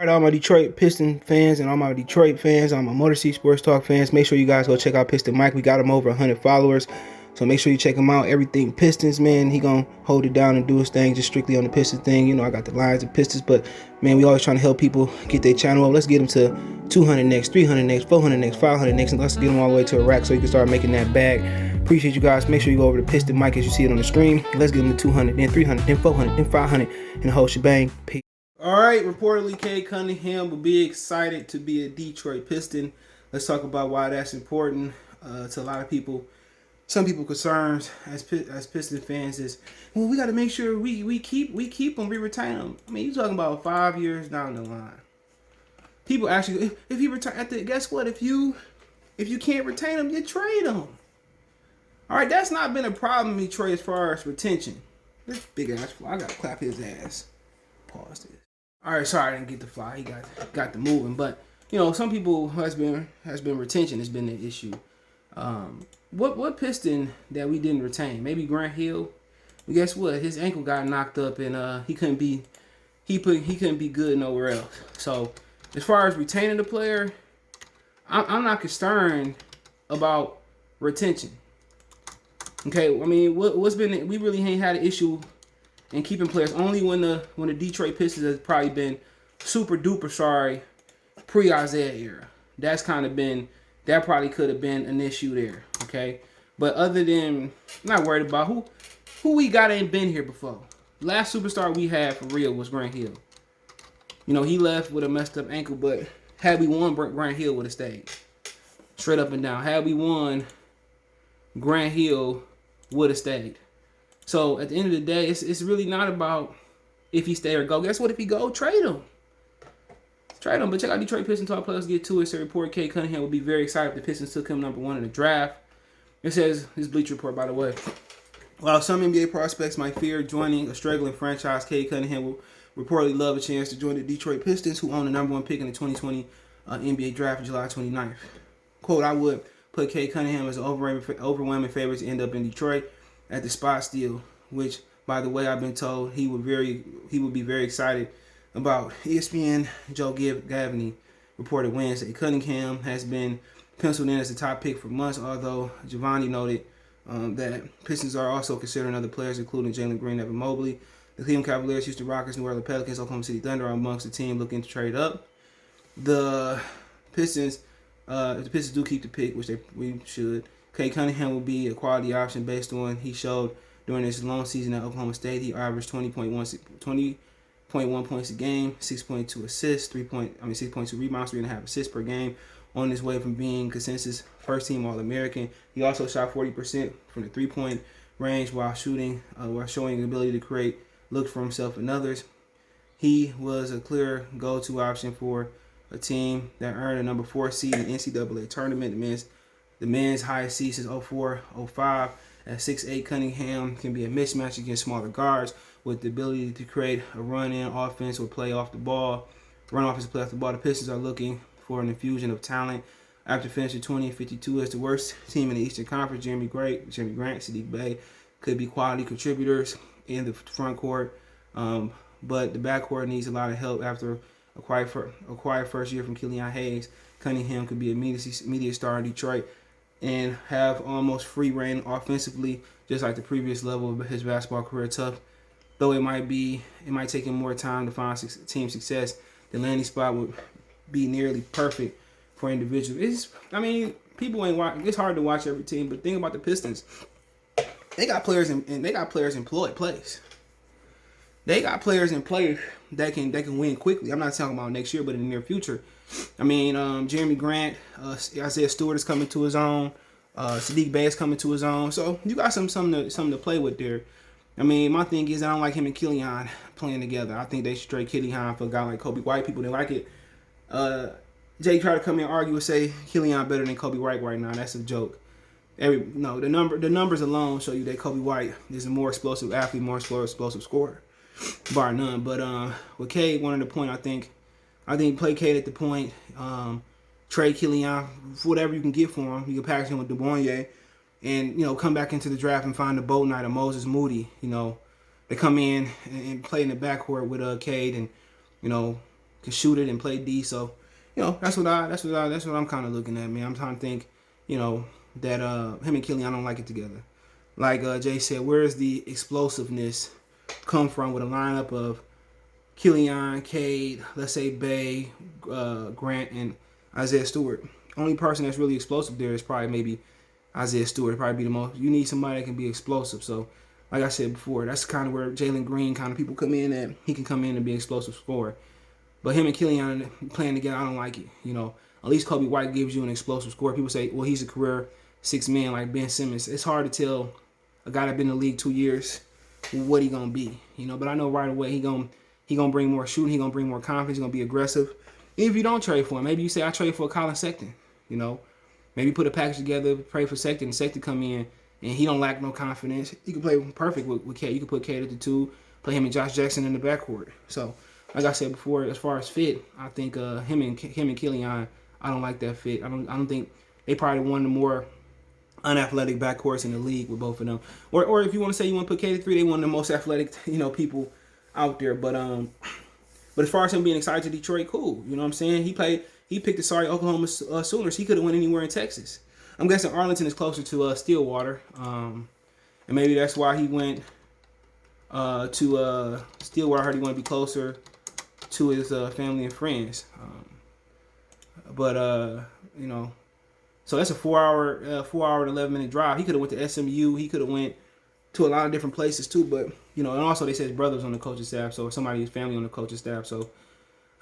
All right, all my Detroit Piston fans and all my Detroit fans, all my Motor City Sports Talk fans, make sure you guys go check out Piston Mike. We got him over 100 followers, so make sure you check him out. Everything Pistons, man. He gonna hold it down and do his thing, just strictly on the Pistons thing. You know, I got the Lions and Pistons, but man, we always trying to help people get their channel up. Let's get them to 200 next, 300 next, 400 next, 500 next, and let's get them all the way to a rack so you can start making that bag. Appreciate you guys. Make sure you go over to Piston Mike as you see it on the screen. Let's get them to 200, then 300, then 400, then 500, and the whole shebang. Peace. All right, reportedly, Cade Cunningham will be excited to be a Detroit Piston. Let's talk about why that's important to a lot of people. Some people concerns as Piston fans is, well, we got to make sure we keep them, we retain them. I mean, you're talking about 5 years down the line. People actually, if you retire, guess what? If you can't retain them, you trade them. All right, that's not been a problem in Detroit as far as retention. This big ass fly, I gotta clap his ass. Pause this. All right, sorry I didn't get the fly. He got the moving, but you know, some people has been retention has been the issue. What Piston that we didn't retain? Maybe Grant Hill. But guess what? His ankle got knocked up, and he couldn't be good nowhere else. So as far as retaining the player, I'm not concerned about retention. Okay, I mean, what's been, we really ain't had an issue and keeping players only when the Detroit Pistons has probably been super duper sorry pre-Isaiah era. That's kind of been, that probably could have been an issue there. Okay, but other than, I'm not worried about who we got ain't been here before. Last superstar we had for real was Grant Hill. You know, he left with a messed up ankle, but had we won, Grant Hill would have stayed. Straight up and down. Had we won, Grant Hill would have stayed. So at the end of the day, it's really not about if he stay or go. Guess what? If he go, trade him. Trade him. But check out Detroit Pistons Talk Plus. Get to it. So report Cade Cunningham will be very excited if the Pistons took him #1 in the draft. It says his Bleacher Report, by the way. While some NBA prospects might fear joining a struggling franchise, Cade Cunningham will reportedly love a chance to join the Detroit Pistons, who own the #1 pick in the 2020 NBA draft on July 29th. Quote, I would put Cade Cunningham as an overwhelming favorite to end up in Detroit at the spot steal, which, by the way, I've been told he would be very excited about. ESPN Joe Gaffney reported Wednesday Cunningham has been penciled in as the top pick for months, although Giovanni noted that Pistons are also considering other players, including Jalen Green, Evan Mobley. The Cleveland Cavaliers, Houston Rockets, New Orleans Pelicans, Oklahoma City Thunder are amongst the team looking to trade up. The Pistons, if the Pistons do keep the pick, which we should, Cade Cunningham will be a quality option based on he showed during his long season at Oklahoma State. He averaged 20.1 points a game, 6.2 assists, 6.2 rebounds, 3.5 assists per game, on his way from being consensus first team All-American. He also shot 40% from the 3-point range while showing the ability to create looks for himself and others. He was a clear go-to option for a team that earned a #4 seed in the NCAA tournament. The men's highest seed since 04-05. At 6'8", Cunningham can be a mismatch against smaller guards with the ability to create a run-in offense or play off the ball. Run offense play off the ball. The Pistons are looking for an infusion of talent. After finishing 20-52 as the worst team in the Eastern Conference, Jeremy Grant, Sadiq Bey could be quality contributors in the front court. But the backcourt needs a lot of help after a quiet first year from Killian Hayes. Cunningham could be a immediate star in Detroit and have almost free reign offensively, just like the previous level of his basketball career. Tough though it might take him more time to find team success. The landing spot would be nearly perfect for individuals. People ain't watch. It's hard to watch every team, but think about the Pistons. They got players and they got players employed place. They got players in place that can win quickly. I'm not talking about next year, but in the near future. Jeremy Grant, Isaiah Stewart is coming to his own. Sadiq Bey is coming to his own. So you got something to play with there. My thing is I don't like him and Killian playing together. I think they should trade Killian for a guy like Kobe White. People didn't like it. Jay tried to come here and argue and say Killian better than Kobe White right now. That's a joke. The numbers alone show you that Kobe White is a more explosive athlete, more explosive scorer, bar none. But with Cade, one of the point I think play Cade at the point, trade Killian for whatever you can get for him. You can package him with DeBournier, and come back into the draft and find the Boat Knight of Moses Moody. They come in and play in the backcourt with Cade, and can shoot it and play D. So, that's what I'm kind of looking at, man. I'm trying to think, that him and Killian, I don't like it together. Like Jay said, where is the explosiveness come from with a lineup of Killian, Cade, let's say Bay, Grant, and Isaiah Stewart? Only person that's really explosive there is probably maybe Isaiah Stewart. Probably be the most. You need somebody that can be explosive. So, like I said before, that's kind of where Jalen Green kind of people come in at. He can come in and be an explosive scorer. But him and Killian playing together, I don't like it. At least Kobe White gives you an explosive score. People say, well, he's a career six man like Ben Simmons. It's hard to tell a guy that been in the league 2 years what he gonna be. But I know right away he gonna bring more shooting. He gonna bring more confidence. He gonna be aggressive. Even if you don't trade for him, maybe you say I trade for Colin Sexton. Maybe put a package together, pray for Sexton, and Sexton come in and he don't lack no confidence. He can play perfect with Cade. You can put Cade at the 2, play him and Josh Jackson in the backcourt. So, like I said before, as far as fit, I think him and Killian, I don't like that fit. I don't think they probably one of the more unathletic backcourts in the league with both of them. Or if you want to say you want to put Cade at 3, they one of the most athletic people out there. But as far as him being excited to Detroit, cool. You know what I'm saying? He picked the sorry Oklahoma Sooners. He could have went anywhere in Texas. I'm guessing Arlington is closer to Stillwater, and maybe that's why he went to Stillwater. I heard he wanted to be closer to his family and friends. So that's a 4 hour and 11-minute drive. He could have went to SMU. He could have went to a lot of different places too. But and also they said his brother's on the coaching staff, so somebody's family on the coaching staff. So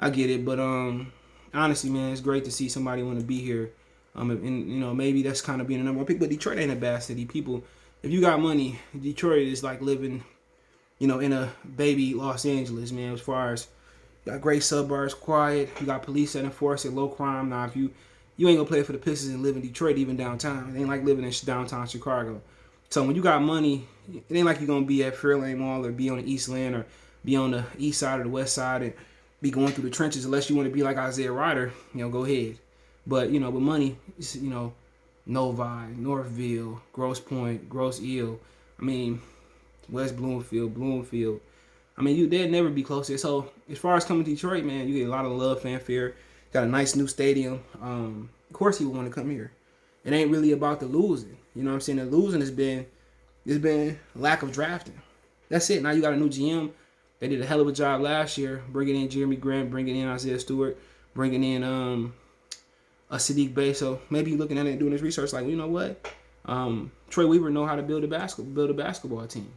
I get it. But honestly, man, it's great to see somebody want to be here. And maybe that's kind of being a number one pick. But Detroit ain't a bad city. People, if you got money, Detroit is like living, in a baby Los Angeles, man. As far as you got great suburbs, quiet. You got police that enforce it, low crime. Now, if you ain't gonna play for the Pistons and live in Detroit, even downtown. It ain't like living in downtown Chicago. So when you got money, it ain't like you're gonna be at Fairlane Mall or be on the East Land or be on the east side or the west side and be going through the trenches. Unless you want to be like Isaiah Ryder, go ahead. But with money, it's, Novi, Northville, Grosse Pointe, Grosse Ile. West Bloomfield. They'd never be close there. So as far as coming to Detroit, man, you get a lot of love, fanfare. Got a nice new stadium. Of course he would want to come here. It ain't really about the losing. You know what I'm saying? The losing has been lack of drafting. That's it. Now you got a new GM. They did a hell of a job last year, bringing in Jeremy Grant, bringing in Isaiah Stewart, bringing in a Sadiq Bey. So maybe you're looking at it and doing this research like, well, you know what? Troy Weaver know how to build a basketball team.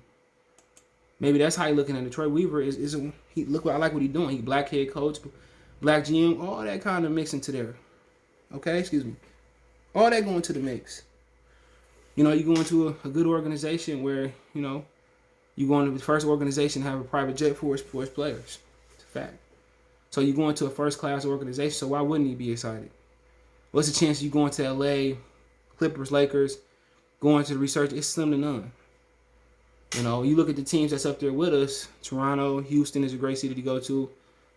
Maybe that's how you're looking at it. Troy Weaver I like what he's doing. He black head coach, black GM, all that kind of mix into there. Okay, excuse me. All that going to the mix. You go into a good organization where, you go into the first organization to have a private jet for its players. It's a fact. So you go into a first-class organization, so why wouldn't he be excited? What's the chance you go into LA, Clippers, Lakers, going to the research? It's slim to none. You look at the teams that's up there with us. Toronto, Houston is a great city to go to.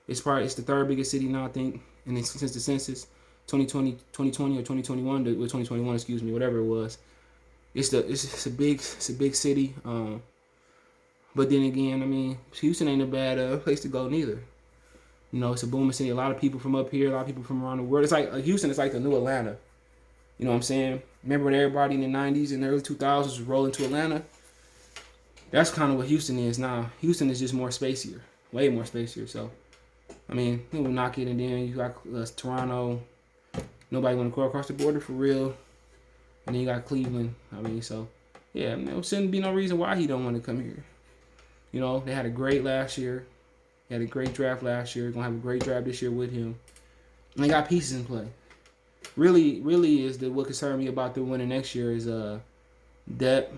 It's the third biggest city now, I think, and since the census, 2020 or 2021, 2021, excuse me, whatever it was. It's a big city. But then again, Houston ain't a bad place to go neither. It's a booming city. A lot of people from up here, a lot of people from around the world. It's like Houston is like the new Atlanta. You know what I'm saying? Remember when everybody in the 90s and the early 2000s was rolling to Atlanta? That's kind of what Houston is now. Houston is just more spacier, way more spacier. So, we'll knock it, and then you got Toronto. Nobody want to go across the border for real. And then you got Cleveland. There shouldn't be no reason why he don't want to come here. They had a great last year. They had a great draft last year. Gonna have a great draft this year with him. And they got pieces in play. Really is what concerned me about them winning next year is depth.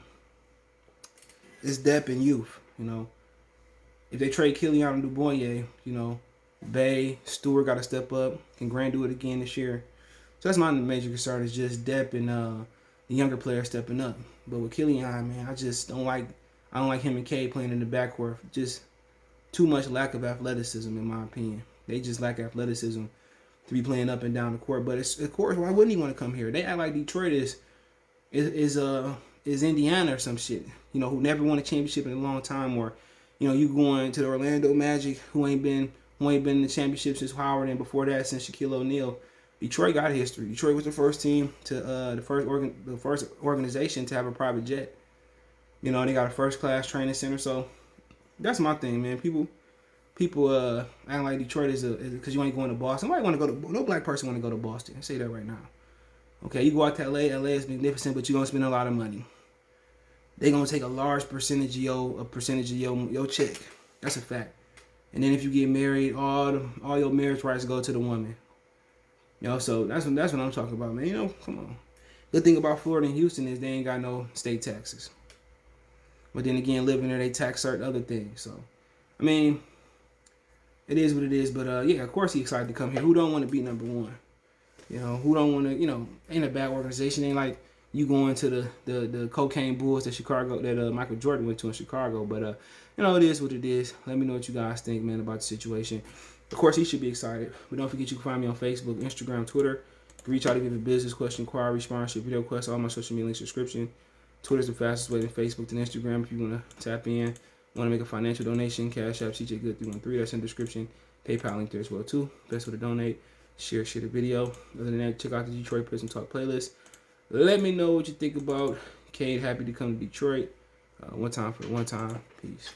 It's depth and youth. If they trade Killian and Dubois, Bay, Stewart got to step up. Can Grant do it again this year? So that's my major concern is just depth and the younger players stepping up. But with Killian, man, I just don't like him and Cade playing in the backcourt. Just too much lack of athleticism, in my opinion. They just lack athleticism to be playing up and down the court. But of course, why wouldn't he want to come here? They act like Detroit is Indiana or some shit. Who never won a championship in a long time, or you going to the Orlando Magic, who ain't been who ain't been in the championship since Howard, and before that since Shaquille O'Neal. Detroit got history. Detroit was the first team to the first organization to have a private jet. You know, they got a first class training center. So that's my thing, man. People acting like Detroit is because you ain't going to Boston. Nobody want to go to no black person want to go to Boston. I say that right now. Okay, you go out to LA. LA is magnificent, but you're gonna spend a lot of money. They're gonna take a large percentage of your check. That's a fact. And then if you get married, all your marriage rights go to the woman. You know, so that's what I'm talking about, man. You know, come on. Good thing about Florida and Houston is they ain't got no state taxes. But then again, living there, they tax certain other things. So, I mean, it is what it is. But yeah, of course he's excited to come here. Who don't want to be number one? You know, who don't want to? You know, ain't a bad organization. Ain't like you going to the cocaine bulls that Michael Jordan went to in Chicago. But you know, it is what it is. Let me know what you guys think, man, about the situation. Of course, he should be excited. But don't forget, you can find me on Facebook, Instagram, Twitter. You can reach out to give a business question, inquiry, sponsorship, video request, all my social media links, description. Twitter's the fastest way than Facebook than Instagram. If you want to tap in, want to make a financial donation, Cash App, CJ Good 313. That's in the description. PayPal link there as well too. Best way to donate. Share the video. Other than that, check out the Detroit Pistons Talk playlist. Let me know what you think about Cade. Happy to come to Detroit. One time. Peace.